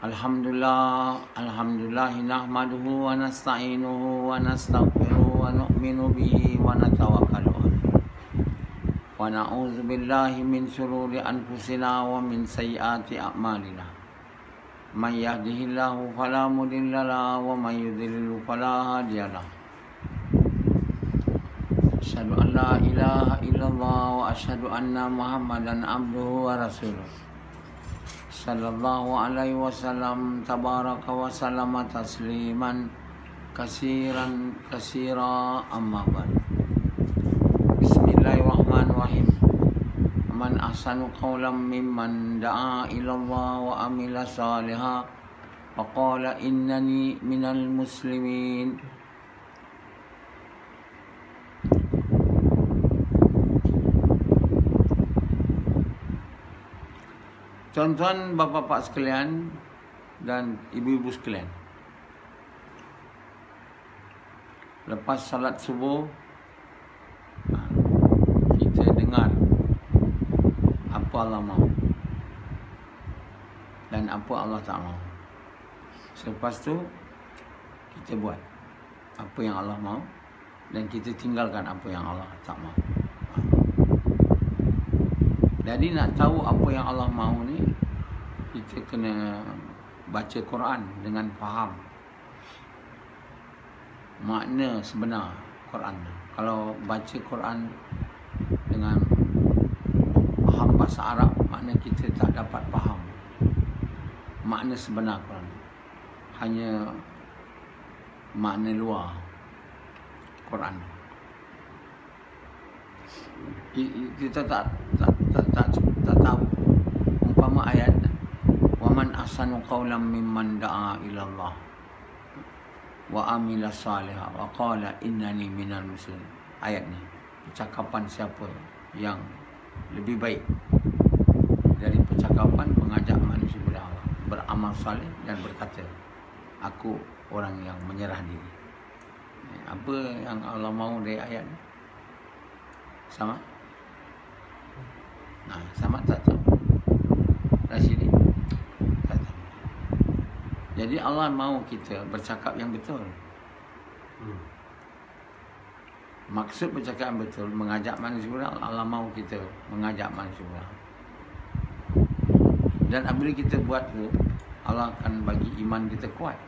Alhamdulillah nahmaduhu wa nasta'inuhu wa nastaghfiruhu wa nu'minu bihi wa natawakkalu alaihi. Wa na'udzu billahi min shururi anfusina wa min sayyiati a'malina. May yahdihillahu fala mudilla lahu wa may yudlil fala hadiya lahu. Asyhadu an la ilaha illallah wa asyhadu anna Muhammadan abduhu wa rasuluh. Sallallahu alaihi wasallam tabaraka wa sallama tasliman kasiran kasira amma ba'd. Bismillahirrahmanirrahim. Man ahsanu qawlan mimman da'a ila Allah wa amila salihan wa qala innani minal muslimin. Tuan-tuan, bapa-bapa sekalian dan ibu-ibu sekalian, lepas salat subuh kita dengar apa Allah mahu dan apa Allah tak mahu. Selepas tu kita buat apa yang Allah mahu dan kita tinggalkan apa yang Allah tak mahu. Jadi nak tahu apa yang Allah mahu ni, kita kena baca Quran dengan faham makna sebenar Quran. Kalau baca Quran dengan faham bahasa Arab, makna kita tak dapat faham makna sebenar Quran. Hanya makna luar Quran. Kita tak tahu. Umpama ayat wa man ahsanu qawlan mimman da'a ila Allah wa amila salihan wa qala innani minal muslimin. Ayat ni, percakapan siapa yang lebih baik dari percakapan mengajak manusia kepada Allah, beramal saleh dan berkata aku orang yang menyerah diri. Apa yang Allah mahu dari ayat ni? Sama? Sama tak tahu? Rasyidi? Tak tahu. Jadi Allah mahu kita bercakap yang betul. Maksud bercakap yang betul, mengajak manusia kepada Allah. Allah mahu kita mengajak manusia kepada Allah. Dan apabila kita buat tu, Allah akan bagi iman kita kuat.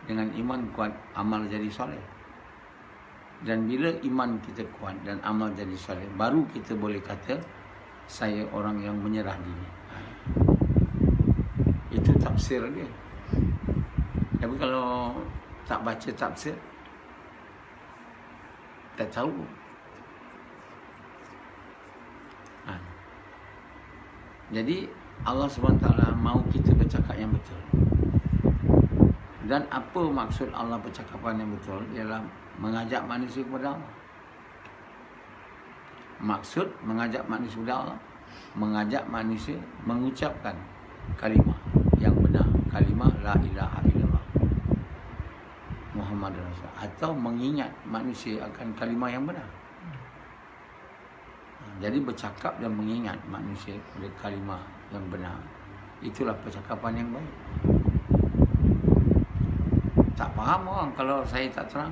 Dengan iman kuat, amal jadi soleh. Dan bila iman kita kuat dan amal jadi soleh, baru kita boleh kata saya orang yang menyerah diri. Itu tafsir dia. Tapi kalau tak baca tafsir, tak tahu. Jadi Allah SWT mahu kita bercakap yang betul. Dan apa maksud Allah percakapan yang betul? Ialah mengajak manusia kepada Allah. Maksud mengajak manusia kepada Allah, mengajak manusia mengucapkan kalimah yang benar, kalimah la ilaha illallah Muhammadur Rasulullah, atau mengingat manusia akan kalimah yang benar. Jadi bercakap dan mengingat manusia kepada kalimah yang benar, itulah percakapan yang baik. Tak faham orang kalau saya tak terang.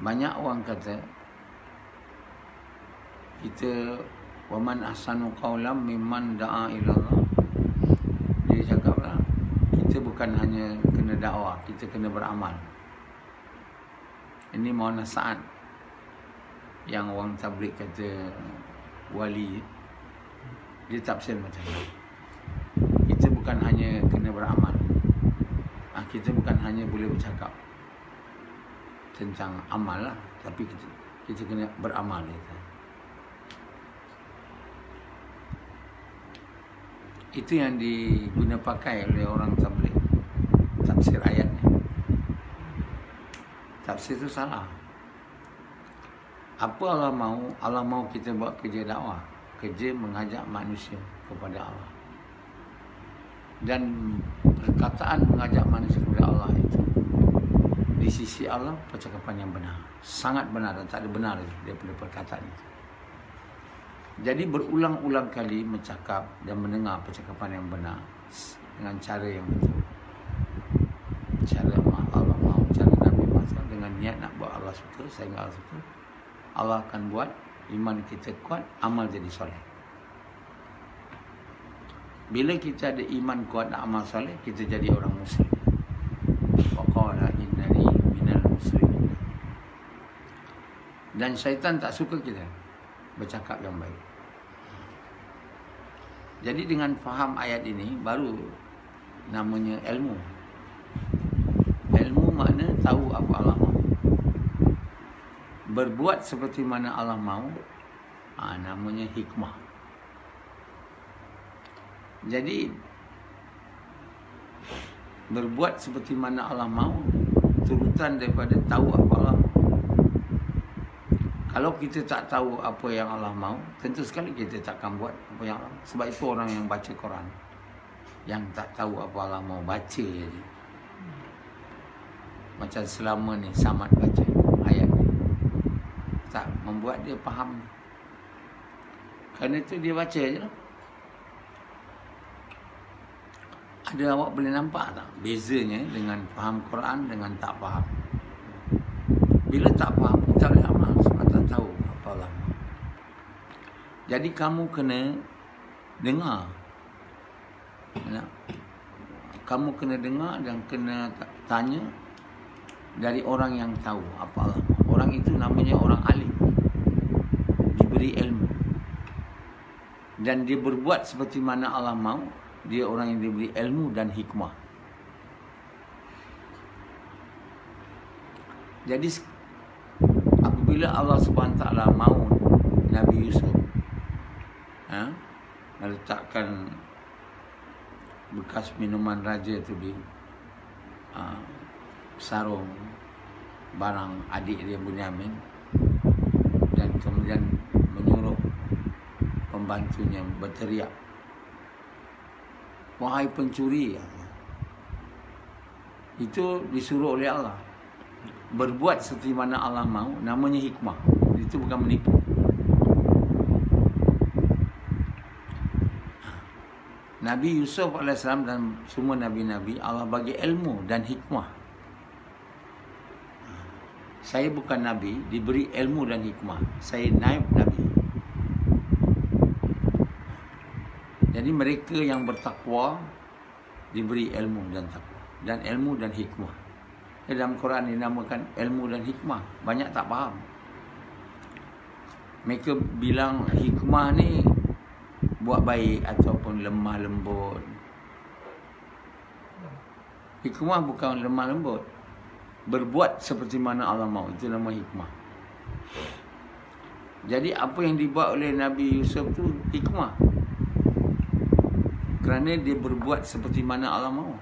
Banyak orang kata kita waman ahsanu qawlan mimman da'a ila Allah. Dia cakaplah kita bukan hanya kena dakwah, kita kena beramal. Ini Maulana Sa'ad yang orang tabligh kata wali, dia tafsir macam ni. Kita bukan hanya kena beramal, kita bukan hanya boleh bercakap tentang amal lah, tapi kita kena beramal. Itu yang diguna pakai oleh orang tabligh, tafsir ayat ni. Tafsir itu salah. Apa Allah mahu? Allah mahu kita buat kerja dakwah, kerja mengajak manusia kepada Allah. Dan perkataan mengajak manusia kepada Allah itu di sisi Allah percakapan yang benar, sangat benar dan tak ada benar daripada perkataan itu. Jadi berulang-ulang kali mencakap dan mendengar percakapan yang benar dengan cara yang betul. Cara Allah mahu, cara Nabi masa dengan niat nak buat Allah suka, sehingga Allah suka. Allah akan buat iman kita kuat, amal jadi soleh. Bila kita ada iman kuat dan amal soleh, kita jadi orang Muslim. Wa qala innani minal muslimin. Dan syaitan tak suka kita bercakap yang baik. Jadi dengan faham ayat ini, baru namanya ilmu. Ilmu makna tahu apa Allah mahu. Berbuat seperti mana Allah mahu, namanya hikmah. Jadi berbuat seperti mana Allah mahu, turutan daripada tahu apa Allah mahu. Kalau kita tak tahu apa yang Allah mahu, tentu sekali kita takkan buat apa yang Allah mahu. Sebab itu orang yang baca Quran, yang tak tahu apa Allah mahu, baca je. Macam selama ni Samad baca ayat ni, tak membuat dia faham. Kerana itu dia baca je lah. Ada awak boleh nampak tak bezanya dengan faham Quran dengan tak faham? Bila tak faham, kita boleh amal sebab tak tahu apa Allah mahu. Jadi kamu kena dengar. Kamu kena dengar dan kena tanya dari orang yang tahu apa Allah mahu. Orang itu namanya orang alim, diberi ilmu, dan dia berbuat seperti mana Allah mahu. Dia orang yang diberi ilmu dan hikmah. Jadi apabila Allah SWT mahu Nabi Yusuf meletakkan bekas minuman raja itu di sarung barang adik dia Bunyamin, dan kemudian menyuruh pembantunya berteriak, "Wahai pencuri!" Itu disuruh oleh Allah. Berbuat seperti mana Allah mahu, namanya hikmah. Itu bukan menipu. Nabi Yusuf AS dan semua Nabi-Nabi, Allah bagi ilmu dan hikmah. Saya bukan Nabi, diberi ilmu dan hikmah. Saya naib Nabi. Jadi mereka yang bertakwa diberi ilmu dan takwa, dan ilmu dan hikmah. Dalam Quran dinamakan ilmu dan hikmah. Banyak tak faham. Mereka bilang hikmah ni buat baik ataupun lemah lembut. Hikmah bukan lemah lembut. Berbuat seperti mana Allah mahu, itu nama hikmah. Jadi apa yang dibuat oleh Nabi Yusuf tu hikmah, kerana dia berbuat seperti mana Allah mahu.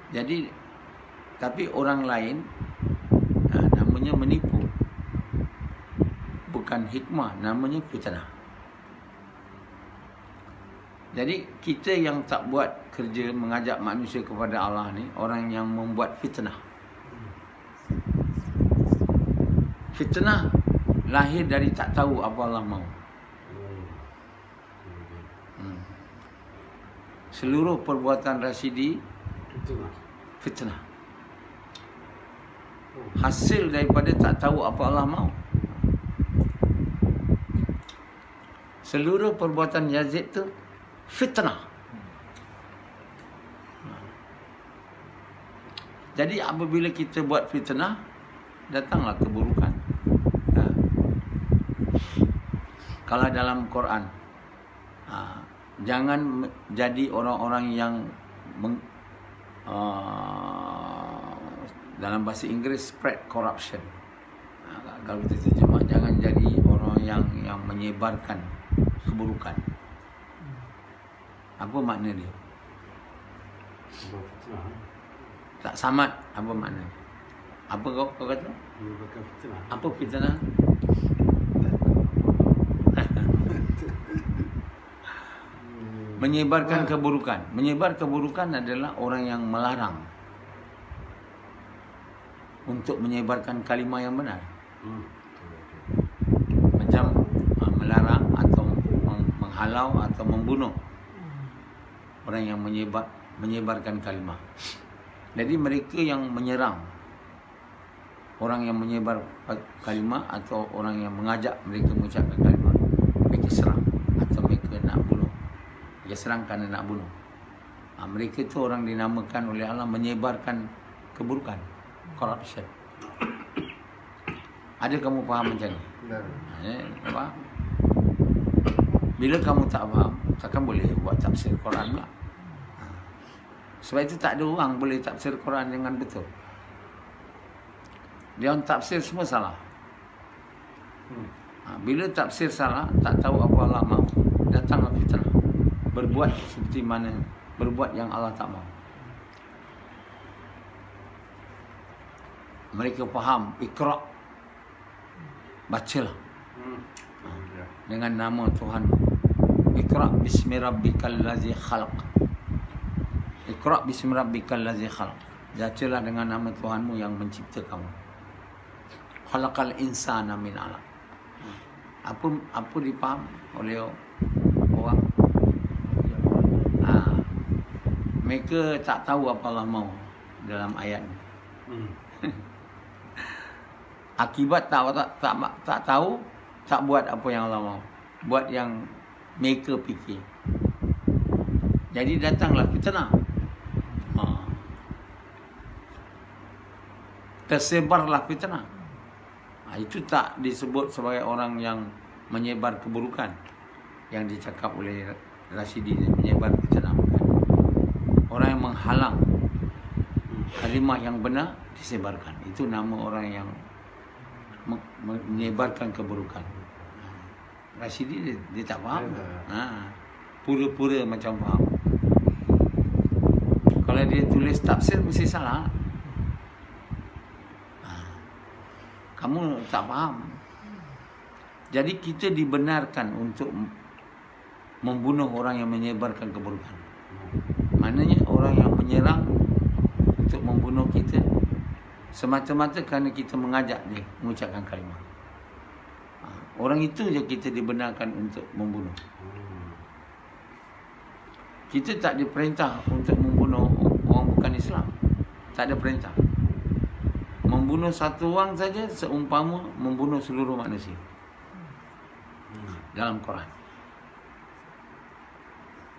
Jadi, tapi orang lain namanya menipu. Bukan hikmah, namanya fitnah. Jadi kita yang tak buat kerja mengajak manusia kepada Allah ni, orang yang membuat fitnah. Fitnah lahir dari tak tahu apa Allah mahu. Seluruh perbuatan Rasidi fitnah. Hasil daripada tak tahu apa Allah mahu. Seluruh perbuatan Yazid tu fitnah. Jadi apabila kita buat fitnah, datanglah keburukan. Kalau dalam Quran, jangan jadi orang-orang yang dalam bahasa Inggeris spread corruption. Kalau kita terjemah, jangan jadi orang yang menyebarkan keburukan. Apa makna dia? Tak samat. Apa makna? Apa kau kata? Apa fitnah? Menyebarkan keburukan. Menyebar keburukan adalah orang yang melarang. untuk menyebarkan kalimah yang benar. Macam melarang atau menghalau atau membunuh orang yang menyebarkan kalimah. Jadi mereka yang menyerang orang yang menyebar kalimah atau orang yang mengajak mereka mengucapkan kalimah, mereka serang atau mereka nak bunuh. Mereka serang kerana nak bunuh. Mereka tu orang dinamakan oleh Allah menyebarkan keburukan, corruption. Ada kamu faham macam ni? Faham? Bila kamu tak faham, takkan boleh buat tafsir Quran pula. Sebab itu tak ada orang boleh tafsir Quran dengan betul. Dia orang tafsir semua salah. Bila tafsir salah, tak tahu apa Allah mahu, datanglah fitnah. Berbuat seperti mana, berbuat yang Allah tak mahu. Mereka faham, Iqra, bacalah dengan nama Tuhan. Iqra bismi rabbikal ladzi khalaq. Iqra bismi rabbikal ladzi khalaq. Bacalah dengan nama Tuhanmu yang mencipta kamu. Khalaqal insana min 'alaq. Apa dipaham oleh orang? Mereka tak tahu apa Allah mahu dalam ayat ni. Akibat tak tahu, tak buat apa yang Allah mahu. Buat yang mereka fikir. Jadi datanglah fitnah. Tersebarlah fitnah. Itu tak disebut sebagai orang yang menyebar keburukan yang dicakap oleh Rashidi, menyebar fitnah. Orang yang menghalang kalimah yang benar disebarkan. Itu nama orang yang menyebarkan keburukan. Rashidi dia tak faham. Pura-pura macam faham. Kalau dia tulis tafsir mesti salah. Kamu tak faham. Jadi kita dibenarkan untuk membunuh orang yang menyebarkan keburukan. Maknanya orang yang menyerang untuk membunuh kita semata-mata kerana kita mengajak dia mengucapkan kalimah. Orang itu je kita dibenarkan untuk membunuh. Kita tak diperintah untuk membunuh orang bukan Islam. Tak ada perintah. Membunuh satu orang saja seumpama membunuh seluruh manusia. Dalam Quran.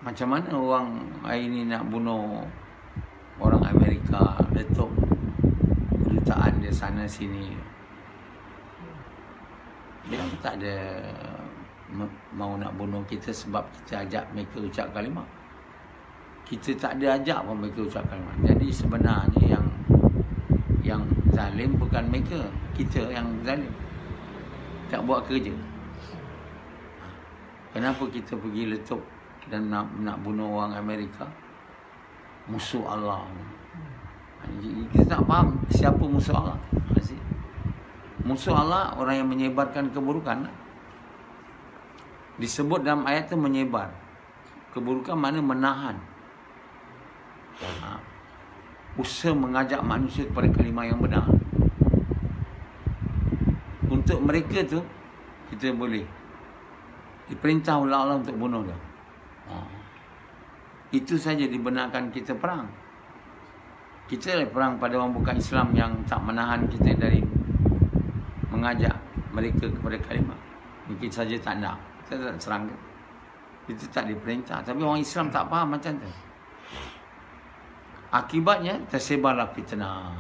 Macam mana orang hari ini nak bunuh orang Amerika, letup kedutaan dia sana sini. Dia tak ada mau nak bunuh kita sebab kita ajak mereka ucap kalimah. Kita tak ada ajak pun mereka ucap kalimah. Jadi sebenarnya yang zalim bukan mereka, kita yang zalim. Tak buat kerja. Kenapa kita pergi letup dan nak bunuh orang Amerika? Musuh Allah. Kita tak faham siapa musuh Allah. Musuh Allah orang yang menyebarkan keburukan. Disebut dalam ayat itu menyebar. Keburukan mana menahan. Usaha mengajak manusia kepada kalimah yang benar. Untuk mereka tu kita boleh diperintah oleh Allah untuk bunuh dia. Itu saja dibenarkan kita perang. Kita perang pada orang bukan Islam yang tak menahan kita dari mengajak mereka kepada kalimah. Mungkin saja tak nak. Kita tak serang. Kita tak diperintah. Tapi orang Islam tak faham macam tu. Akibatnya tersebarlah fitnah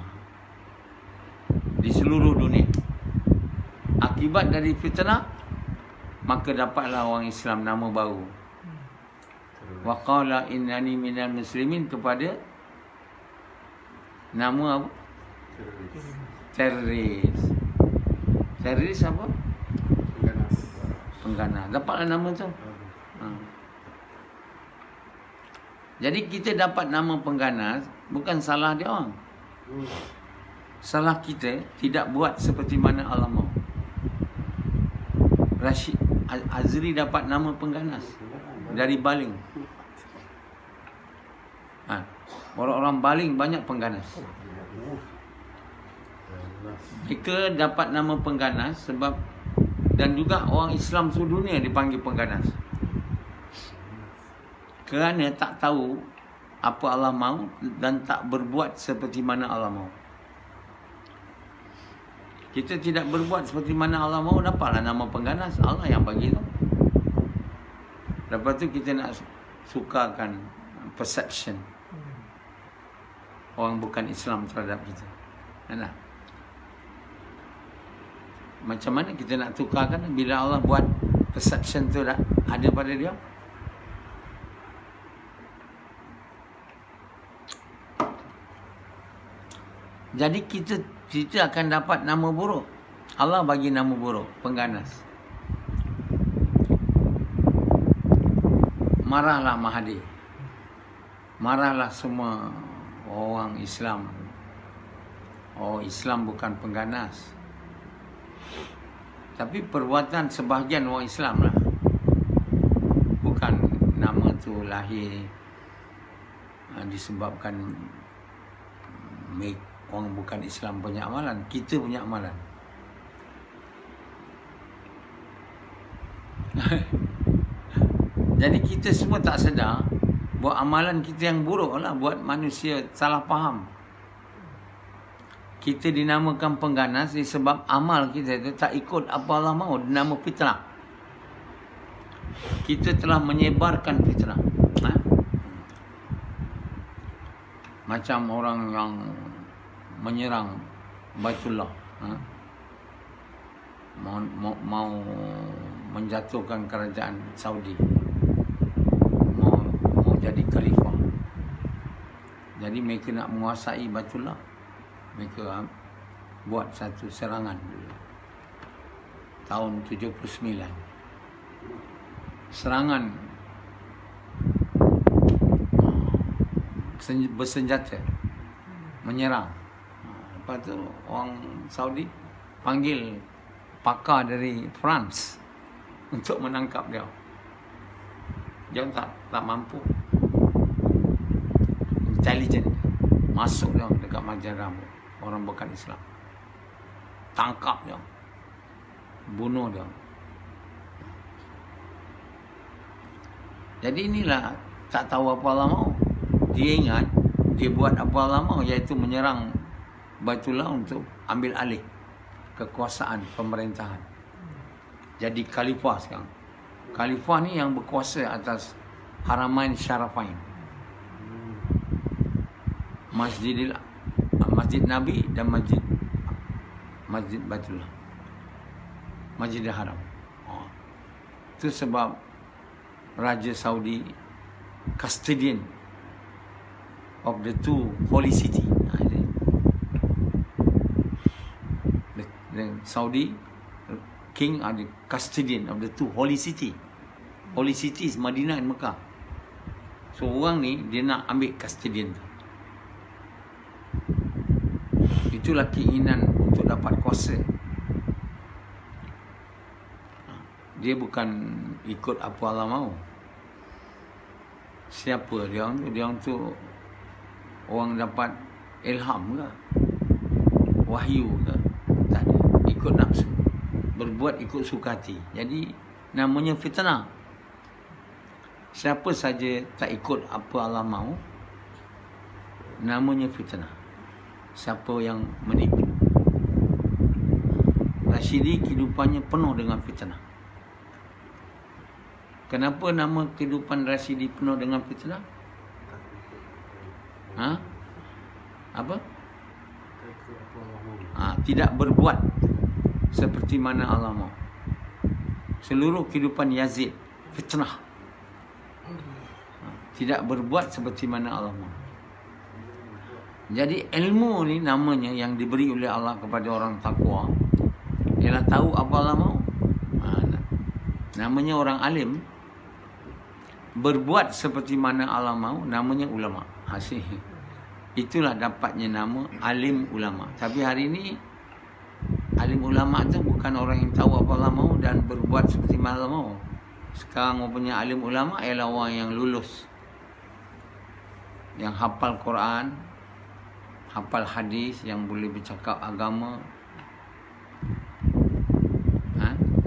di seluruh dunia. Akibat dari fitnah, maka dapatlah orang Islam nama baru. Wa qala innani minal muslimin, kepada nama apa? Teroris. Teroris apa? Pengganas. Dapatlah nama tu. Jadi kita dapat nama pengganas bukan salah dia orang. Salah kita tidak buat seperti mana Allah mahu. Rashid Azri dapat nama pengganas dari baling. Orang-orang baling banyak pengganas. Mereka dapat nama pengganas sebab, dan juga orang Islam seluruh dunia dipanggil pengganas, kerana tak tahu apa Allah mahu dan tak berbuat seperti mana Allah mahu. Kita tidak berbuat seperti mana Allah mahu, dapatlah nama pengganas. Allah yang bagi tu. Lepas tu kita nak sukarkan perception orang bukan Islam terhadap kita. Nah, macam mana kita nak tukarkan bila Allah buat perception tu dah ada pada dia? Jadi kita akan dapat nama buruk. Allah bagi nama buruk, pengganas. Marahlah Mahathir. Marahlah semua orang Islam. Oh, Islam bukan pengganas. Tapi perbuatan sebahagian orang Islam lah. Bukan nama tu lahir disebabkan orang bukan Islam punya amalan. Kita punya amalan. Jadi kita semua tak sedar buat amalan kita yang buruk lah, buat manusia salah faham. Kita dinamakan pengganas sebab amal kita itu tak ikut apa Allah mahu, dinama fitnah. Kita telah menyebarkan fitnah. Macam orang yang menyerang Baitullah, mau menjatuhkan kerajaan Saudi, mau jadi khalifah. Jadi mereka nak menguasai Baitullah. Mereka buat satu serangan dulu tahun 79. Serangan bersenjata, menyerang. Lepas tu orang Saudi panggil pakar dari France untuk menangkap dia. Dia tak mampu. Intelligent masuk dia dekat Majarah, orang bukan Islam, tangkap dia, bunuh dia. Jadi inilah tak tahu apa Allah mahu. Dia ingat dia buat apa Allah mahu, iaitu menyerang Baitullah untuk ambil alih kekuasaan pemerintahan. Jadi khalifah sekarang. Khalifah ni yang berkuasa atas Haramain Syarafain, Masjid Nabi dan Masjid Baitullah, Masjidil Haram. Itu sebab Raja Saudi custodian of the two holy city. The Saudi king are the custodian of the two holy city. Holy city is Madinah dan Mekah. So orang ni dia nak ambil custodian tu. Itulah keinginan untuk dapat kuasa. Dia bukan ikut apa Allah mahu. Siapa dia tu? Dia tu orang dapat ilham ke? Wahyu ke? Tak ada. Ikut nafsu. Berbuat ikut suka hati. Jadi namanya fitnah. Siapa saja tak ikut apa Allah mahu, namanya fitnah. Siapa yang menipu. Rashidi kehidupannya penuh dengan fitnah. Kenapa nama kehidupan Rashidi penuh dengan fitnah? Apa? Tidak berbuat seperti mana Allah mahu. Seluruh kehidupan Yazid fitnah. Tidak berbuat seperti mana Allah mahu. Jadi ilmu ni namanya yang diberi oleh Allah kepada orang takwa, ialah tahu apa Allah mahu. Namanya orang alim. Berbuat seperti mana Allah mahu, namanya ulama. Itulah dapatnya nama alim ulama. Tapi hari ini alim ulama tu bukan orang yang tahu apa Allah mahu dan berbuat seperti mana Allah mahu. Sekarang orang punya alim ulama ialah orang yang lulus, yang hafal Quran, hafal hadis, yang boleh bercakap agama.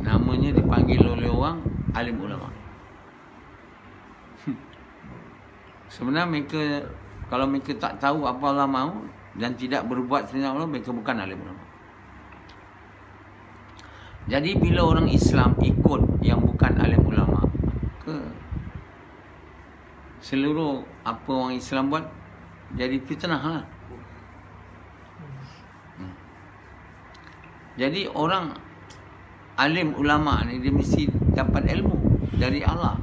Namanya dipanggil oleh orang alim ulama. Sebenarnya mereka, kalau mereka tak tahu apa Allah mahu dan tidak berbuat seperti Allah, mereka bukan alim ulama. Jadi bila orang Islam ikut yang bukan alim ulama, seluruh apa orang Islam buat jadi fitnah lah. Jadi orang alim ulama ni dia mesti dapat ilmu dari Allah.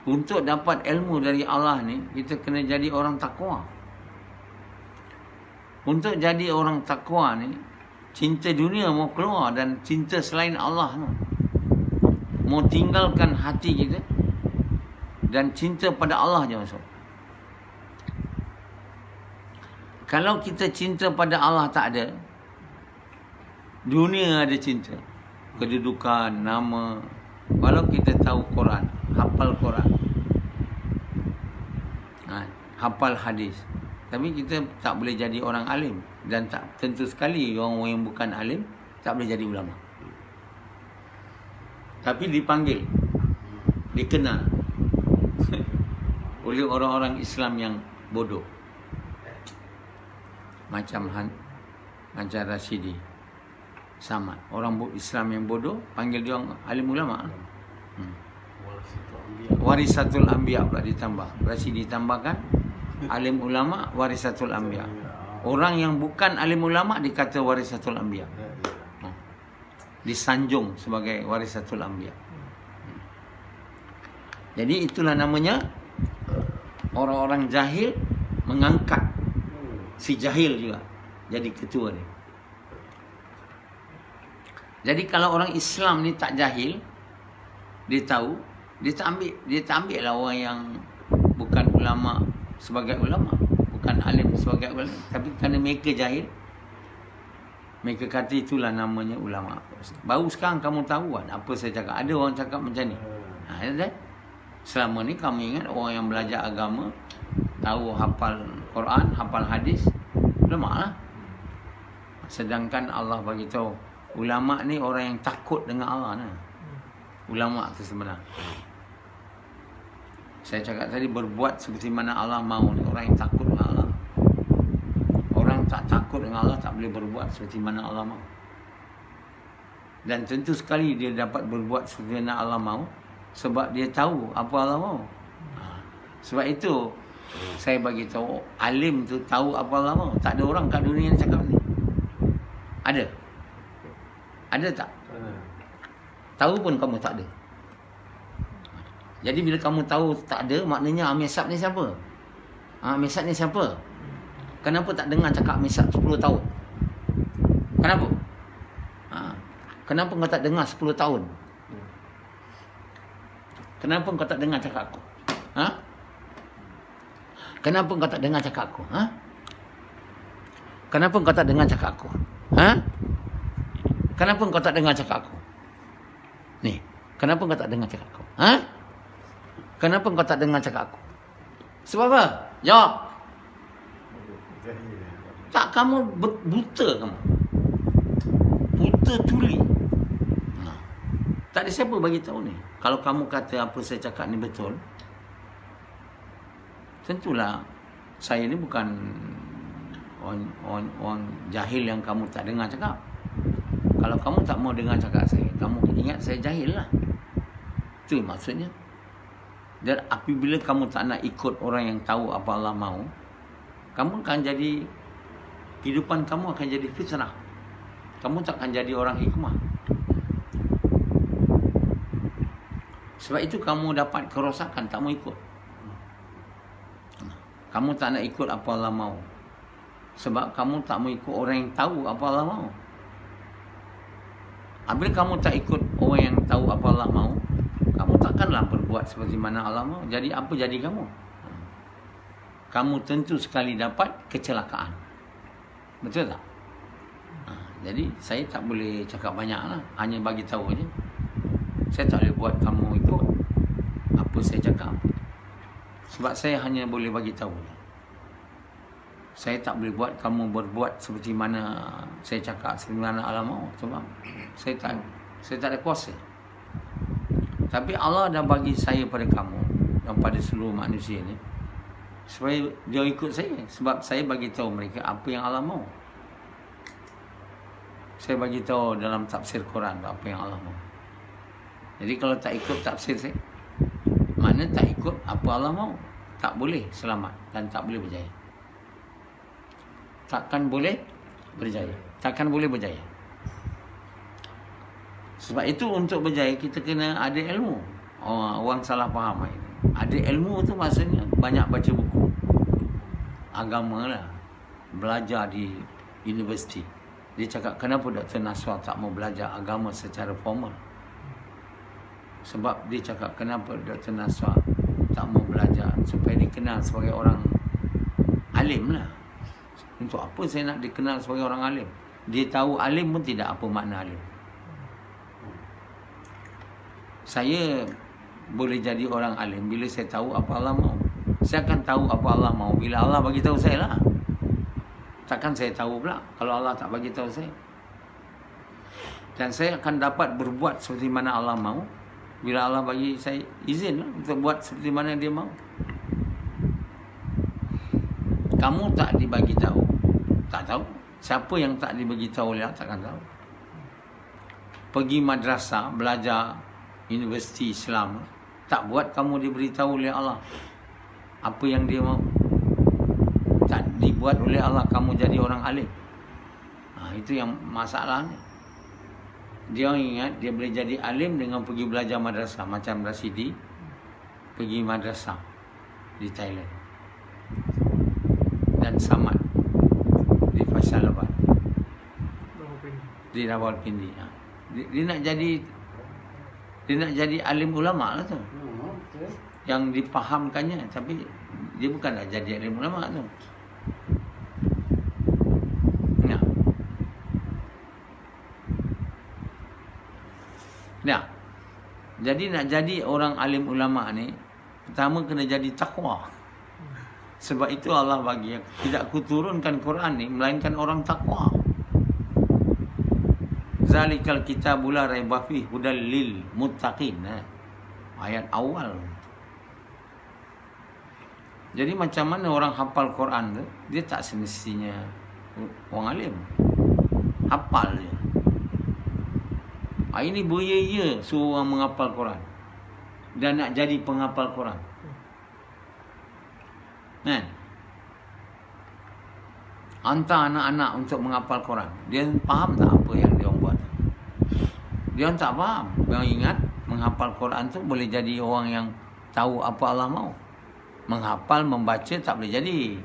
Untuk dapat ilmu dari Allah ni, kita kena jadi orang takwa. Untuk jadi orang takwa ni, cinta dunia mau keluar dan cinta selain Allah tu mau tinggalkan hati kita dan cinta pada Allah je masuk. Kalau kita cinta pada Allah tak ada, dunia ada cinta, kedudukan, nama. Walau kita tahu Quran, hafal Quran, hafal hadis, tapi kita tak boleh jadi orang alim. Dan tak tentu sekali orang yang bukan alim tak boleh jadi ulama. Tapi dipanggil, dikenal oleh orang-orang Islam yang bodoh, macam Rasyidi sama. Orang Islam yang bodoh panggil dia orang alim ulama. Warisatul Anbiya pula ditambah. Rasyidi ditambahkan alim ulama, warisatul anbiya. Orang yang bukan alim ulama dikata warisatul anbiya. Disanjung sebagai warisatul anbiya. Jadi itulah namanya orang-orang jahil mengangkat si jahil juga jadi ketua ni. Jadi kalau orang Islam ni tak jahil, dia tahu, dia tak ambil lah orang yang bukan ulama sebagai ulama, bukan alim sebagai ulama. Tapi kerana mereka jahil, mereka kata itulah namanya ulama. Baru sekarang kamu tahu kan apa saya cakap. Ada orang cakap macam ni. Selama ni kamu ingat orang yang belajar agama, tahu hafal Quran, hafal hadis, ulama lah. Sedangkan Allah bagi tahu ulama ni orang yang takut dengan Allah ni. Ulama tu sebenarnya. Saya cakap tadi, berbuat seperti mana Allah mahu ni, orang yang takut dengan Allah. Orang tak takut dengan Allah tak boleh berbuat seperti mana Allah mahu. Dan tentu sekali dia dapat berbuat seperti mana Allah mahu sebab dia tahu apa Allah mahu. Sebab itu saya bagi tahu, alim tu tahu apa Allah mahu. Tak ada orang kat dunia yang cakap ni. Ada? Ada tak? Tahu pun kamu tak ada. Jadi bila kamu tahu tak ada, maknanya Mesab ni siapa? Mesab ni siapa? Kenapa tak dengar cakap Mesab 10 tahun? Kenapa? Kenapa kau tak dengar 10 tahun? Kenapa kau tak dengar cakap aku? Kenapa kau tak dengar cakap aku? Kenapa kau tak dengar cakap aku? Kenapa kau tak dengar cakap aku? Ni, kenapa kau tak dengar cakap aku? Kenapa kau tak dengar cakap aku? Sebab apa? Jawab. Tak, kamu buta kamu. Buta tuli. Tak ada siapa bagi tahu ni. Kalau kamu kata apa saya cakap ni betul, tentulah saya ni bukan orang jahil yang kamu tak dengar cakap. Kalau kamu tak mau dengar cakap saya, kamu ingat saya jahil lah. Itu maksudnya. Dan apabila kamu tak nak ikut orang yang tahu apa Allah mahu, kamu akan jadi, kehidupan kamu akan jadi fitnah. Kamu tak akan jadi orang hikmah. Sebab itu kamu dapat kerosakan, tak mau ikut. Kamu tak nak ikut apa Allah mahu. Sebab kamu tak mau ikut orang yang tahu apa Allah mahu. Apabila kamu tak ikut orang yang tahu apa Allah mahu, kamu takkanlah berbuat seperti mana Allah mahu. Jadi apa jadi kamu? Kamu tentu sekali dapat kecelakaan. Betul tak? Jadi saya tak boleh cakap banyak lah. Hanya bagi tahu aja. Saya tak boleh buat kamu ikut apa saya cakap. Sebab saya hanya boleh bagi tahu. saya tak boleh buat kamu berbuat seperti mana saya cakap, seperti mana Allah mahu. Sebab saya tak ada kuasa. Tapi Allah dah bagi saya pada kamu dan pada seluruh manusia ni, supaya dia ikut saya. Sebab saya bagi tahu mereka apa yang Allah mahu. Saya bagi tahu dalam tafsir Quran apa yang Allah mahu. Jadi kalau tak ikut tafsir saya, mana tak ikut apa Allah mahu, tak boleh selamat dan tak boleh berjaya. Takkan boleh berjaya. Takkan boleh berjaya. Sebab itu untuk berjaya kita kena ada ilmu. Orang salah faham ini. Ada ilmu tu maksudnya banyak baca buku agama lah, belajar di universiti. Dia cakap kenapa Dr. Naswar tak mau belajar agama secara formal. Sebab dia cakap kenapa Dr. Naswar tak mau belajar supaya dikenal sebagai orang alim lah. Untuk apa saya nak dikenal sebagai orang alim? Dia tahu alim pun tidak apa makna alim. Saya boleh jadi orang alim bila saya tahu apa Allah mahu. Saya akan tahu apa Allah mahu bila Allah bagi tahu saya lah. Takkan saya tahu pula kalau Allah tak bagi tahu saya. Dan saya akan dapat berbuat seperti mana Allah mahu bila Allah bagi saya izin lah untuk buat seperti mana dia mahu. Kamu tak dibagi tahu, tak tahu. Siapa yang tak dibagi tahu oleh Allah takkan tahu. Pergi madrasah belajar universiti Islam, tak buat kamu diberitahu oleh Allah apa yang dia mahu. Tak dibuat oleh Allah kamu jadi orang alim. Itu yang masalahnya. Dia ingat dia boleh jadi alim dengan pergi belajar madrasah. Macam Rasidi pergi madrasah di Thailand dan Samad di Faisalabad, di Rawalpindi. Dia nak jadi alim ulama lah tu, yang dipahamkannya. Tapi dia bukan nak jadi alim ulama tu. Nah, jadi nak jadi orang alim ulama ni, pertama kena jadi takwa. Sebab itu Allah bagi, tidak kuturunkan Quran ni melainkan orang takwa. Zalikal kitabul la raiba fihi hudal lil muttaqin. Ayat awal. Jadi macam mana orang hafal Quran tu, dia tak semestinya orang alim. Hafal je. Ini beria-ia suruh orang menghafal Quran dan nak jadi penghafal Quran. Kan? Hantar anak-anak untuk menghafal Quran. Dia faham tak apa yang dia buat? Dia tak faham. Yang ingat menghafal Quran tu boleh jadi orang yang tahu apa Allah mahu. Menghafal, membaca tak boleh jadi.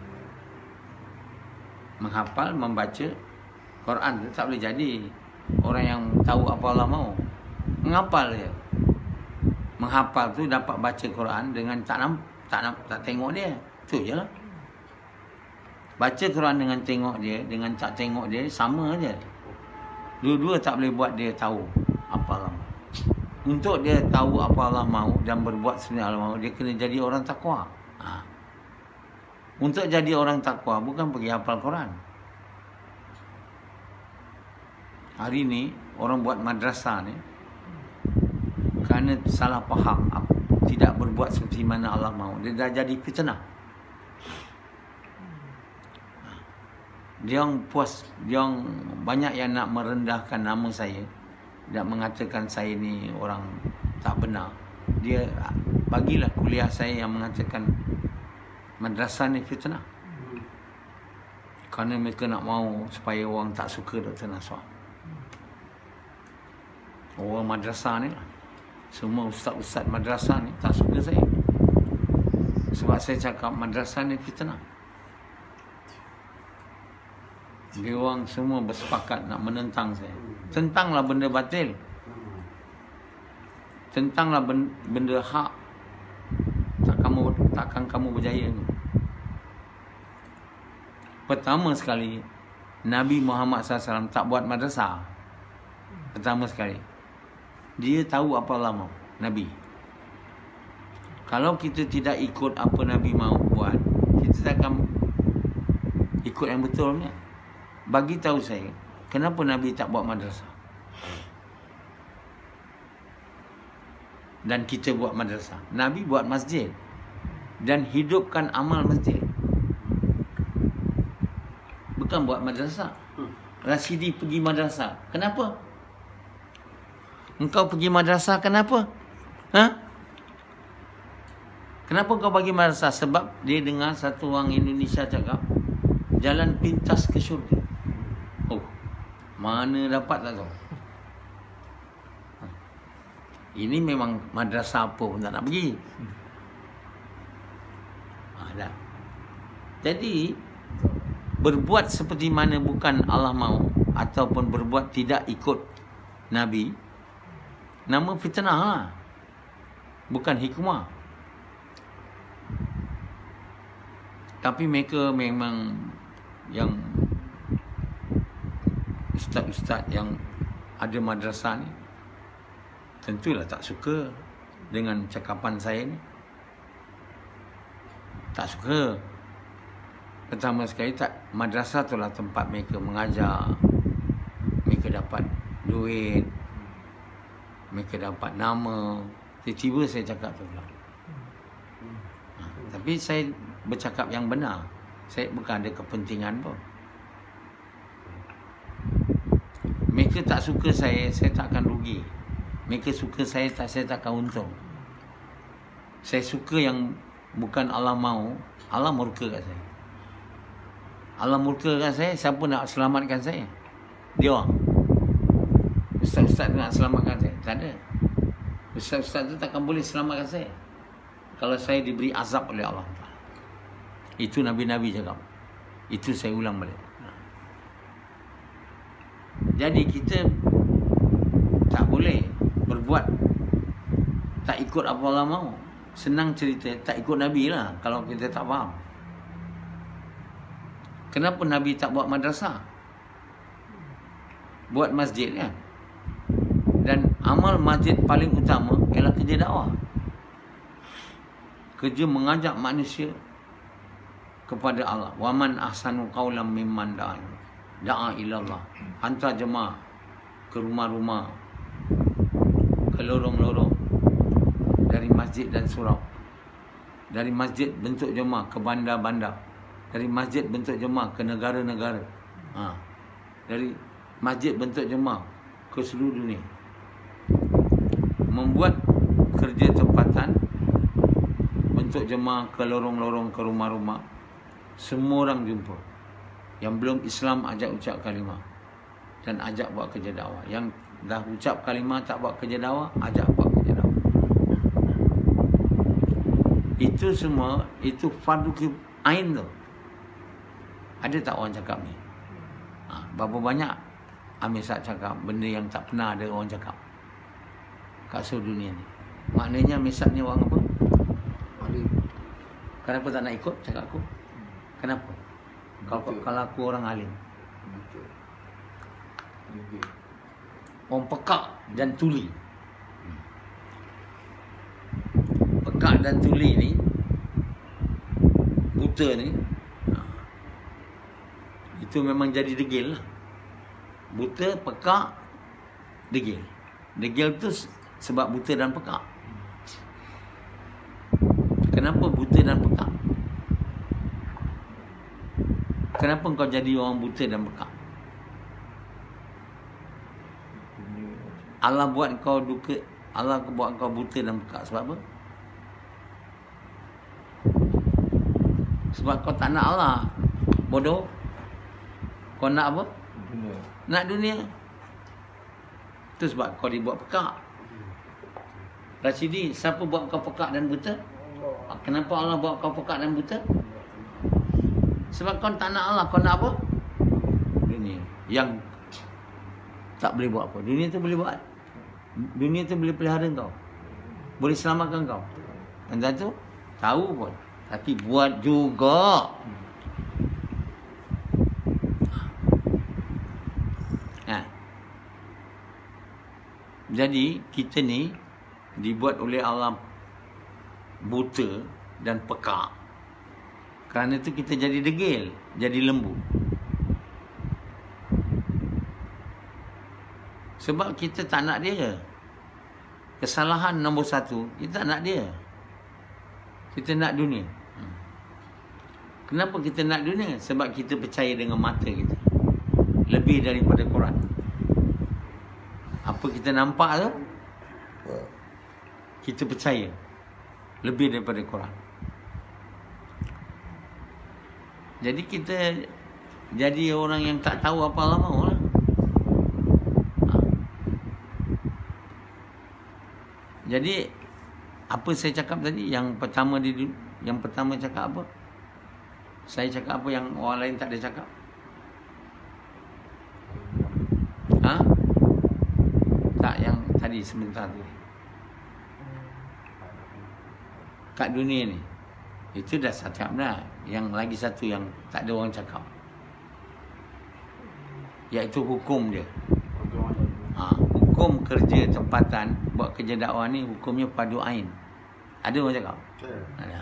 Menghafal, membaca Quran tu tak boleh jadi orang yang tahu apa Allah mahu. Menghafal je. Menghafal tu dapat baca Quran dengan tak tengok dia. Tu je lah. Baca Quran dengan tengok dia, dengan tak tengok dia, sama je. Dua-dua tak boleh buat dia tahu apa Allah mahu. Untuk dia tahu apa Allah mahu dan berbuat seperti Allah mahu, dia kena jadi orang takwa. Untuk jadi orang takwa bukan pergi hafal Quran. Hari ni orang buat madrasah ni kerana salah faham, tidak berbuat seperti mana Allah mahu, dia dah jadi fitnah. Dia puas, dia banyak yang nak merendahkan nama saya dan mengatakan saya ni orang tak benar. Dia bagilah kuliah saya yang mengatakan madrasah ni fitnah. Kerana mereka nak mahu supaya orang tak suka Dr. Naswar. Orang madrasah ni lah. Semua ustaz-ustaz madrasah ni tak suka saya. Sebab saya cakap madrasah ni fitnah. Dia orang semua bersepakat nak menentang saya. Tentanglah benda batil. Tentanglah benda hak. Takkan kamu berjaya. Pertama sekali, Nabi Muhammad SAW tak buat madrasah. Pertama sekali. Dia tahu apa Allah mahu, Nabi. Kalau kita tidak ikut apa Nabi mahu buat, kita akan Ikut yang betulnya. Bagi tahu saya, kenapa Nabi tak buat madrasah? Dan kita buat madrasah. Nabi buat masjid dan hidupkan amal masjid. Bukan buat madrasah. Rasidi pergi madrasah. Kenapa? Engkau pergi madrasah kenapa? Kenapa kau bagi madrasah? Sebab dia dengar satu orang Indonesia cakap, jalan pintas ke syurga. Oh, mana dapat tak tahu. Ini memang madrasah apa pun tak nak pergi. Dah. Jadi, berbuat seperti mana bukan Allah mahu, ataupun berbuat tidak ikut Nabi, nama fitnah lah. Bukan hikmah. Tapi mereka memang yang ustaz-ustaz yang ada madrasah ni, tentulah tak suka dengan cakapan saya ni. Tak suka. Pertama sekali, tak, madrasah itulah tempat mereka mengajar. Mereka dapat duit. Mereka dapat nama. Tiba-tiba saya cakap tu pula. Tapi saya bercakap yang benar. Saya bukan ada kepentingan pun. Mereka tak suka saya tak akan rugi. Mereka suka saya tak akan untung. Saya suka yang bukan Allah mahu, Allah murka kat saya. Allah murka kat saya, siapa nak selamatkan saya? Dia orang. Ustaz-ustaz nak selamatkan saya? Tak ada. Ustaz-ustaz tu takkan boleh selamatkan saya kalau saya diberi azab oleh Allah. Itu Nabi-Nabi cakap. Itu saya ulang balik. Jadi kita tak boleh berbuat tak ikut apa Allah mahu. Senang cerita, tak ikut Nabi lah kalau kita tak faham. Kenapa Nabi tak buat madrasah? Buat masjid kan? Dan amal masjid paling utama ialah kerja dakwah. Kerja mengajak manusia kepada Allah. Wa man ahsanu qawlan mimman da'a ilallah. Hantar jemaah ke rumah-rumah, ke lorong-lorong, dari masjid dan surau. Dari masjid bentuk jemaah ke bandar-bandar. Dari masjid bentuk jemaah ke negara-negara. Dari masjid bentuk jemaah ke seluruh dunia. Membuat kerja tempatan, bentuk jemaah ke lorong-lorong, ke rumah-rumah. Semua orang jumpa. Yang belum Islam ajak ucap kalimah dan ajak buat kerja dakwah. Yang dah ucap kalimah tak buat kerja dakwah, ajak buat kerja dakwah. Itu semua, itu fardu ain tu. Ada tak orang cakap ni? Berapa banyak Amir Sa'ad cakap benda yang tak pernah ada orang cakap kat seluruh dunia ni. Maknanya Amir Sa'ad ni orang apa? Alim. Kenapa tak nak ikut cakap aku? Kenapa? Kalau aku orang alim. Orang pekak dan tuli. Pekak dan tuli ni, buta ni, itu memang jadi degil lah. Buta, pekak, degil. Degil tu sebab buta dan pekak. Kenapa buta dan pekak? Kenapa kau jadi orang buta dan pekak? Allah buat kau duka, Allah buat kau buta dan pekak sebab apa? Sebab kau tak nak Allah. Bodoh. Kau nak apa? Dunia. Nak dunia. Itu sebab kau dibuat pekak. Rasidi, siapa buat kau pekak dan buta? Kenapa Allah buat kau pekak dan buta? Sebab kau tak nak Allah. Kau nak apa? Dunia. Yang tak boleh buat apa. Dunia tu boleh buat. Dunia tu boleh pelihara kau. Boleh selamatkan kau. Entah tu tahu pun. Tapi buat juga. Jadi kita ni dibuat oleh Allah buta dan pekak. Kerana itu kita jadi degil, jadi lembu. Sebab kita tak nak dia. Kesalahan nombor satu, kita tak nak dia. Kita nak dunia. Kenapa kita nak dunia? Sebab kita percaya dengan mata kita. Lebih daripada Quran. Apa kita nampak tu, kita percaya. Lebih daripada Quran. Jadi kita jadi orang yang tak tahu apa Allah mahu lah. Jadi apa saya cakap tadi? Yang pertama cakap apa? Saya cakap apa yang orang lain tak ada cakap? Tak, yang tadi sebentar tu. Kat dunia ni. Itu dah cakap dah. Yang lagi satu yang tak ada orang cakap. Iaitu hukum dia. Hukum kerja tempatan buat kerja dakwah ni hukumnya fardu ain. Ada orang cakap? Ada.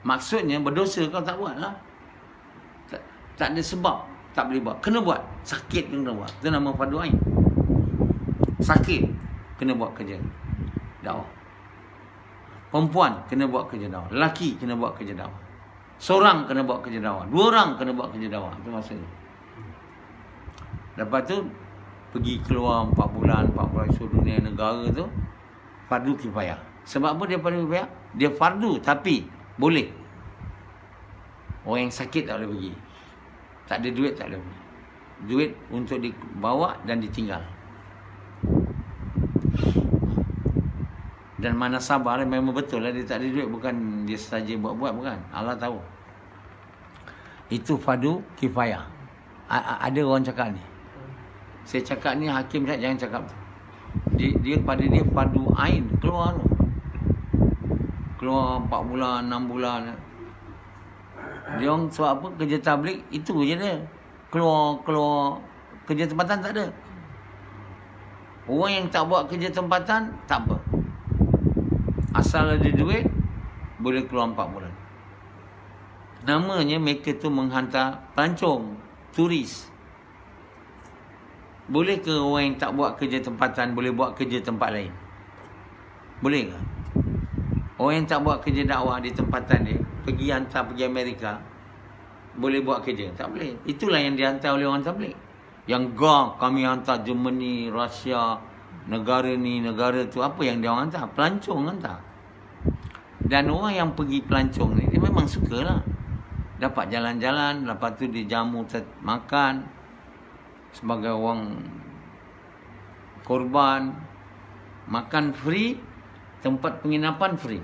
Maksudnya berdosa kau tak buat lah. Tak ada sebab tak boleh buat. Kena buat. Sakit kena buat. Itu nama fardu ain. Sakit kena buat kerja dakwah. Perempuan kena buat kerja dakwah. Lelaki kena buat kerja dakwah. Seorang kena buat kerja dakwah. 2 orang kena buat kerja dakwah. Itu maksudnya. Lepas tu pergi keluar 4 bulan seluruh dunia negara tu fardu kifayah. Sebab apa dia fardu kifayah? Dia fardu tapi boleh. Orang yang sakit tak boleh pergi. Tak ada duit tak boleh pergi. Duit untuk dibawa dan ditinggal. Dan mana sabar memang betul lah dia tak ada duit. Bukan dia saja buat-buat, bukan. Allah tahu. Itu fardu kifayah. Ada orang cakap ni. Saya cakap ni hakim jangan cakap tu. Dia pada dia fardu ain keluar tu. Keluar 4 bulan, 6 bulan. Dia orang sebab apa? Kerja tabligh itu je dia. Keluar kerja tempatan tak ada. Orang yang tak buat kerja tempatan tak apa. Asal ada duit boleh keluar 4 bulan. Namanya mereka tu menghantar pelancong, turis. Boleh ke orang yang tak buat kerja tempatan boleh buat kerja tempat lain? Boleh ke? Orang yang tak buat kerja dakwah di tempatan dia pergi Amerika boleh buat kerja? Tak boleh. Itulah yang dihantar oleh orang tabligh. Yang kami hantar Germany, Rusia, negara ni, negara tu. Apa yang dia orang hantar? Pelancong hantar. Dan orang yang pergi pelancong ni dia memang sukalah. Dapat jalan-jalan, lepas tu dia jamu makan sebagai orang korban, makan free, tempat penginapan free.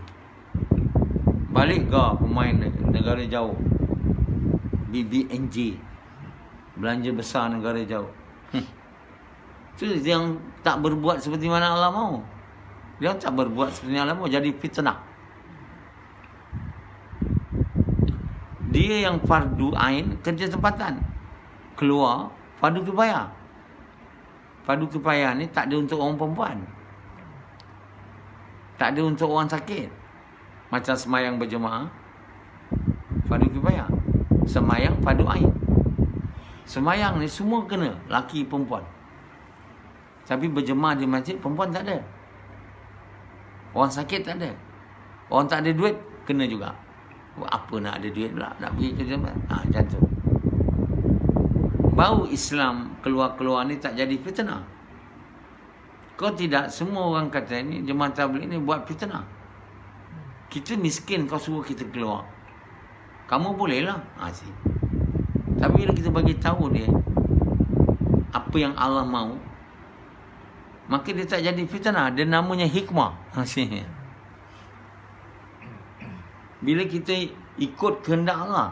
Balik pemain negara jauh, BBNJ, belanja besar negara jauh. Itu yang tak berbuat seperti mana Allah mahu. Dia tak berbuat seperti Allah mahu, jadi fitnah. Dia yang fardu ain kerja tempatan, keluar fardu kifayah. Fardu kifayah ni tak ada untuk orang perempuan. Tak ada untuk orang sakit. Macam semayang berjemaah, fardu kifayah. Semayang fardu ain. Semayang ni semua kena, laki perempuan. Tapi berjemaah di masjid perempuan tak ada. Orang sakit tak ada. Orang tak ada duit kena juga. Apa nak ada duit pula nak pergi kerja macam tu. Bau Islam keluar-keluar ni tak jadi fitnah. Kau tidak, semua orang kata ni jemaah tabligh ni buat fitnah. Kita miskin kau suruh kita keluar. Kamu bolehlah. Tapi bila kita bagi tahu dia apa yang Allah mahu, maka dia tak jadi fitnah. Dia namanya hikmah. Bila kita ikut kehendak Allah.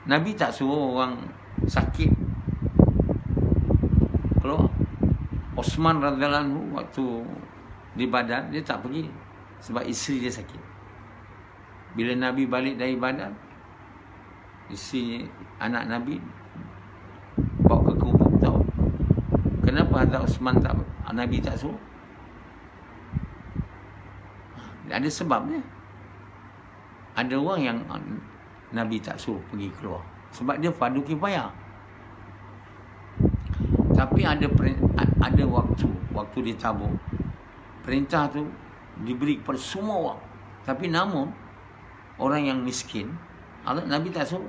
Nabi tak suruh orang sakit keluar. Osman radhiyallahu anhu waktu di Badar dia tak pergi sebab isteri dia sakit. Bila Nabi balik dari Badar, isteri anak Nabi bawa ke kubur. Tahu kenapa Hazrat Osman tak, Nabi tak suruh? Ada sebab dia. ada orang yang Nabi tak suruh pergi keluar sebab dia fardu kifayah. Tapi ada waktu di Tabuk, perintah tu diberi kepada semua orang. Tapi namun orang yang miskin, Nabi tak suruh,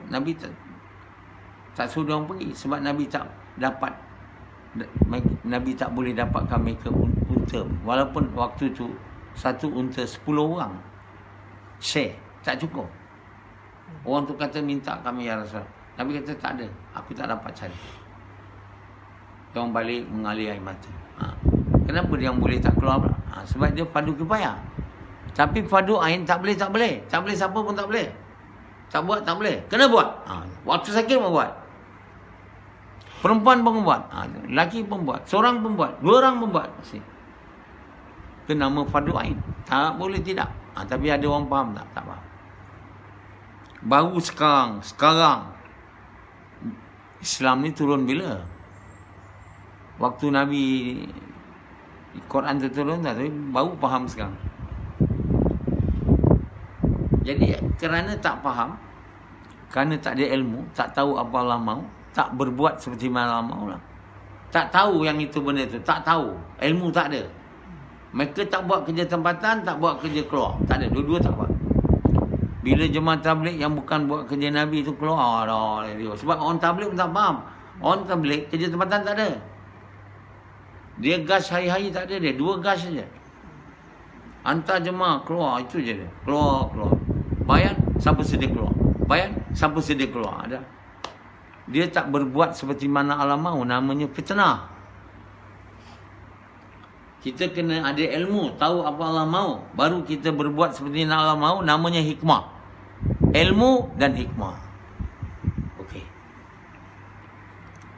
tak suruh dia orang pergi sebab Nabi tak boleh dapatkan mereka unta. Walaupun waktu tu satu unta 10 orang share, tak cukup. Orang tu kata minta kami ya Rasul. Nabi kata tak ada, aku tak dapat cari. Dia orang balik mengalir air mata. Kenapa dia orang boleh tak keluar pula? Sebab dia fardu kifayah. Tapi fardu ain tak boleh. Tak boleh siapa pun tak boleh. Tak buat tak boleh. Kena buat. Waktu sakit pun buat. Perempuan pun buat. Lelaki pun buat. Seorang pun buat. 2 orang pun buat. Itu nama fardu ain. Tak boleh tidak. Tapi ada orang faham tak? Tak faham. Baru sekarang Islam ni turun bila? Waktu Nabi Quran tu turun tak? Tapi baru faham sekarang. Jadi kerana tak faham, kerana tak ada ilmu, tak tahu apa Allah mahu, tak berbuat seperti mana Allah mahu lah. Tak tahu yang itu benda tu, tak tahu. Ilmu tak ada. Mereka tak buat kerja tempatan, tak buat kerja keluar. Tak ada, dua-dua tak buat. Bila jemaah tabligh yang bukan buat kerja Nabi tu keluar dah. Sebab orang tabligh pun tak faham. Orang tabligh kerja tempatan tak ada. Dia gas hari-hari tak ada dia. 2 gas saja. Hantar jemaah keluar, itu je dia. Keluar. Bayar, siapa sedia keluar. Bayar, siapa sedia keluar. Ada. Dia tak berbuat seperti mana Allah mahu. Namanya fitnah. Kita kena ada ilmu, tahu apa Allah mahu. Baru kita berbuat seperti mana Allah mahu. Namanya hikmah. Ilmu dan hikmah.